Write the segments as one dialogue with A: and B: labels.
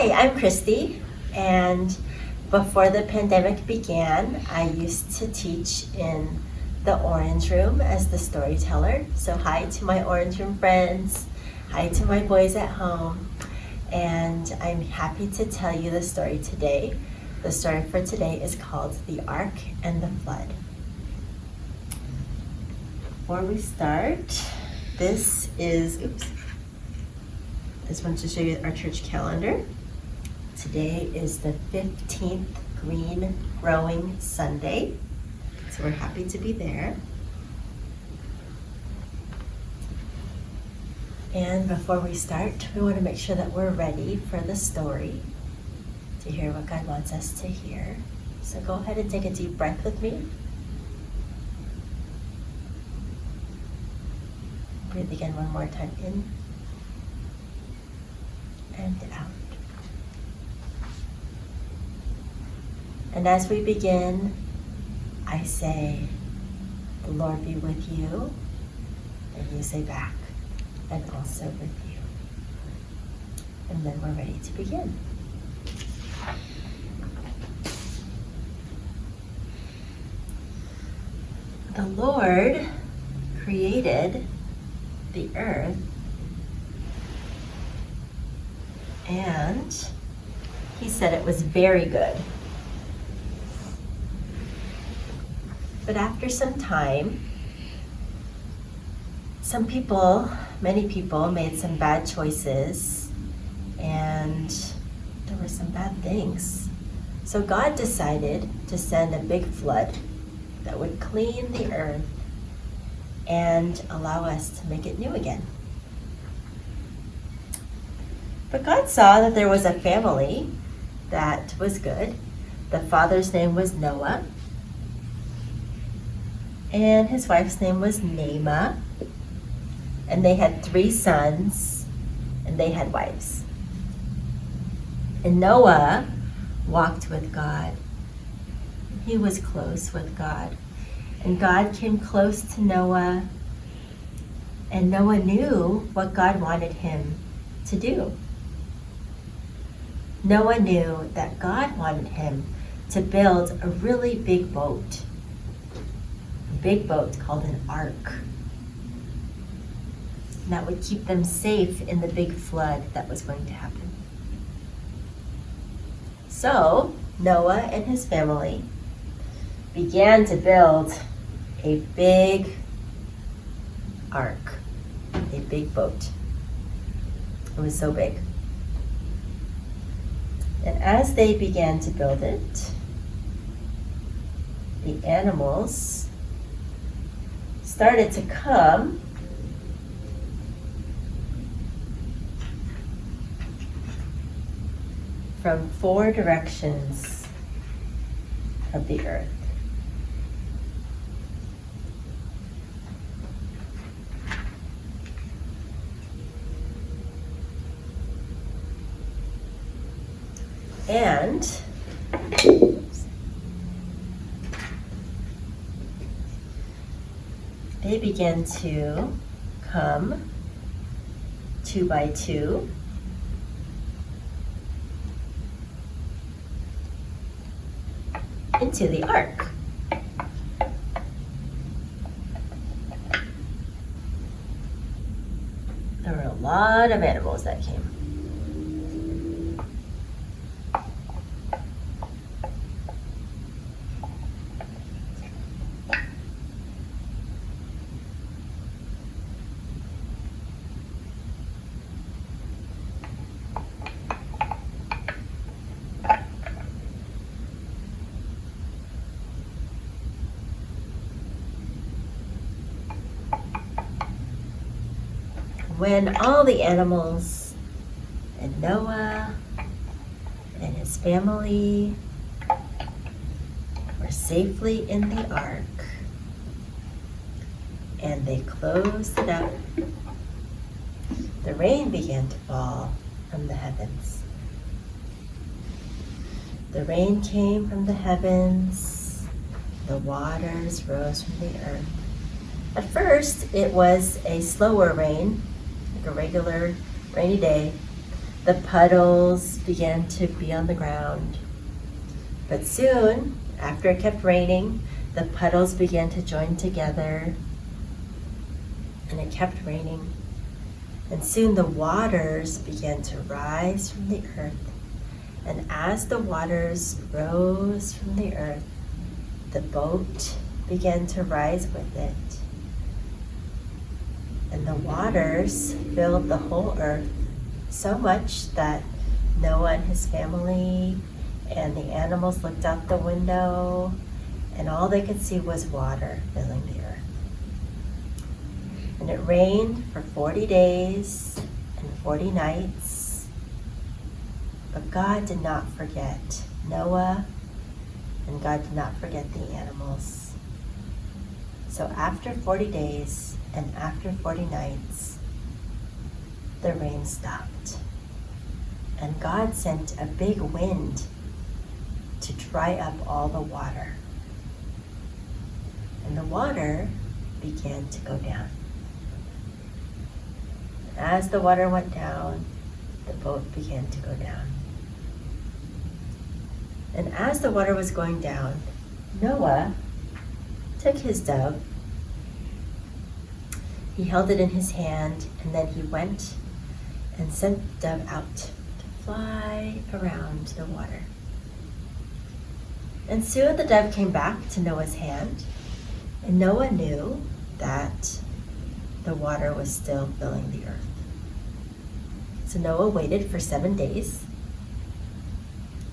A: Hi, I'm Christy, and before the pandemic began, I used to teach in the Orange Room as the storyteller. So hi to my Orange Room friends, hi to my boys at home, and I'm happy to tell you the story today. The story for today is called The Ark and the Flood. Before we start, this one to show you our church calendar. Today is the 15th Green Growing Sunday, so we're happy to be there. And before we start, we want to make sure that we're ready for the story, to hear what God wants us to hear. So go ahead and take a deep breath with me. Breathe again one more time in and out. And as we begin, I say, the Lord be with you, and you say back, and also with you. And then we're ready to begin. The Lord created the earth, and he said it was very good. But after some time, many people made some bad choices, and there were some bad things. So God decided to send a big flood that would clean the earth and allow us to make it new again. But God saw that there was a family that was good. The father's name was Noah, and his wife's name was Naamah, and they had 3 sons, and they had wives. And Noah walked with God. He was close with God. And God came close to Noah, and Noah knew what God wanted him to do. Noah knew that God wanted him to build a really big boat. A big boat called an ark. And that would keep them safe in the big flood that was going to happen. So Noah and his family began to build a big ark, a big boat. It was so big. And as they began to build it, the animals started to come from 4 directions of the earth. And they began to come 2 by 2. Into the ark. There were a lot of animals that came. When all the animals and Noah and his family were safely in the ark and they closed it up, the rain began to fall from the heavens. The rain came from the heavens, the waters rose from the earth. At first, it was a slower rain, like a regular rainy day, The puddles began to be on the ground. But soon, after it kept raining, the puddles began to join together, and it kept raining. And soon the waters began to rise from the earth. And as the waters rose from the earth, the boat began to rise with it. And the waters filled the whole earth so much that Noah and his family and the animals looked out the window, and all they could see was water filling the earth. And it rained for 40 days and 40 nights. But God did not forget Noah, and God did not forget the animals. So after 40 days and after 40 nights, the rain stopped. And God sent a big wind to dry up all the water. And the water began to go down. And as the water went down, the boat began to go down. And as the water was going down, Noah took his dove. He held it in his hand, and then he went and sent the dove out to fly around the water. And soon the dove came back to Noah's hand, and Noah knew that the water was still filling the earth. So Noah waited for 7 days,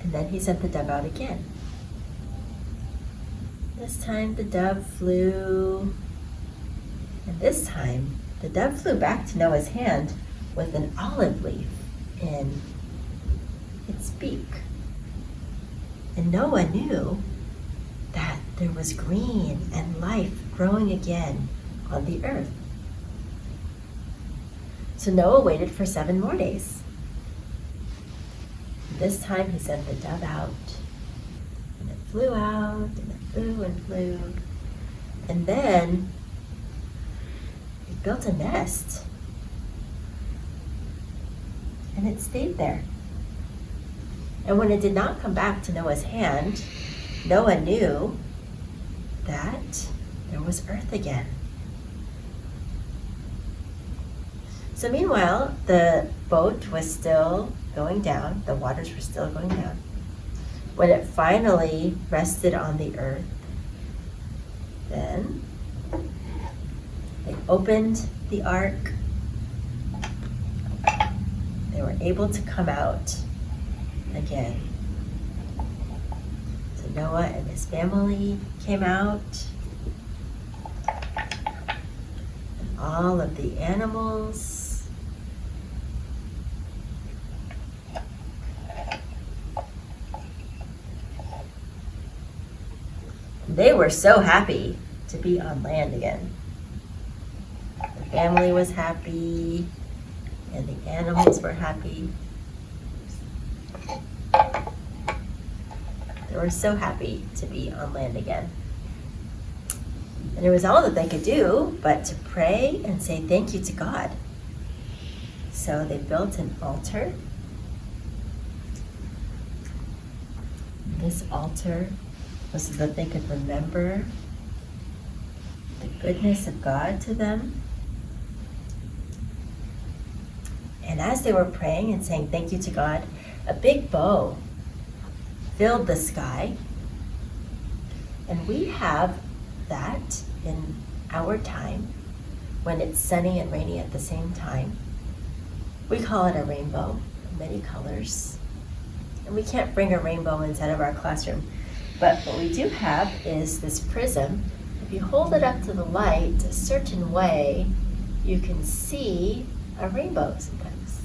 A: and then he sent the dove out again. This time the dove flew, and this time the dove flew back to Noah's hand with an olive leaf in its beak. And Noah knew that there was green and life growing again on the earth. So Noah waited for 7 more days. This time he sent the dove out, and it flew out, and it flew and flew. And then it built a nest, and it stayed there. And when it did not come back to Noah's hand, Noah knew that there was earth again. So meanwhile, the boat was still going down, the waters were still going down. When it finally rested on the earth, then they opened the ark. They were able to come out again. So Noah and his family came out, and all of the animals. They were so happy to be on land again. The family was happy, and the animals were happy. They were so happy to be on land again. And it was all that they could do but to pray and say thank you to God. So they built an altar. This altar was so that they could remember the goodness of God to them. And as they were praying and saying thank you to God, a big bow filled the sky. And we have that in our time when it's sunny and rainy at the same time. We call it a rainbow, many colors. And we can't bring a rainbow inside of our classroom. But what we do have is this prism. If you hold it up to the light a certain way, you can see a rainbow sometimes.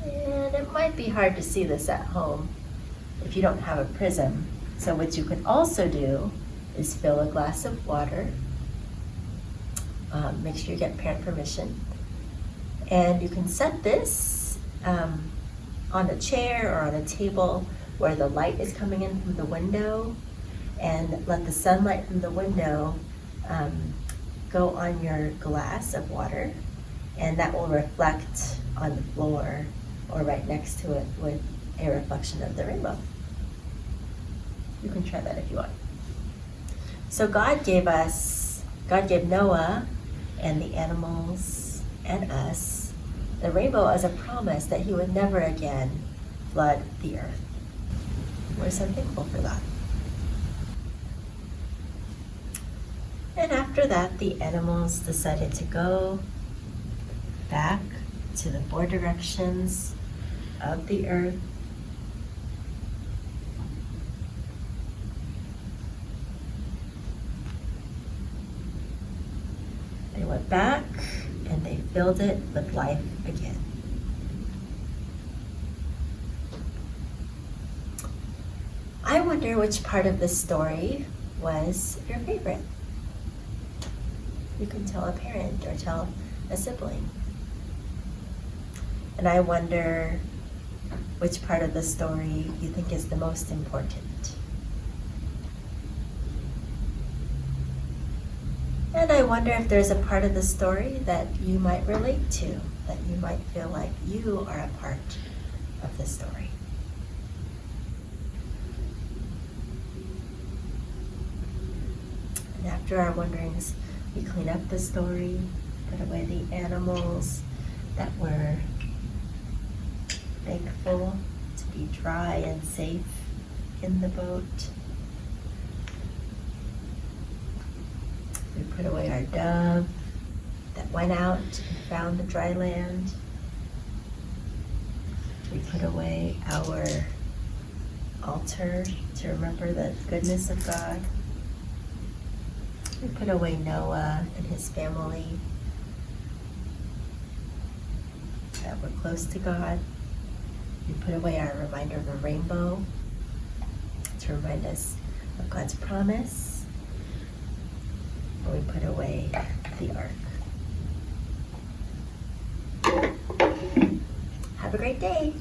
A: And it might be hard to see this at home if you don't have a prism. So what you could also do is fill a glass of water. Make sure you get parent permission. And you can set this on a chair or on a table where the light is coming in from the window, and let the sunlight from the window go on your glass of water, and that will reflect on the floor or right next to it with a reflection of the rainbow. You can try that if you want. So God gave Noah and the animals and us the rainbow as a promise that he would never again flood the earth. We're so thankful for that. And after that, the animals decided to go back to the four directions of the earth. They went back and they filled it with life again. I wonder which part of the story was your favorite. You can tell a parent or tell a sibling. And I wonder which part of the story you think is the most important. And I wonder if there's a part of the story that you might relate to, that you might feel like you are a part of the story. And after our wonderings, we clean up the story, put away the animals that were thankful to be dry and safe in the boat. We put away our dove that went out and found the dry land. We put away our altar to remember the goodness of God. We put away Noah and his family that were close to God. We put away our reminder of a rainbow to remind us of God's promise. And we put away the ark. Have a great day.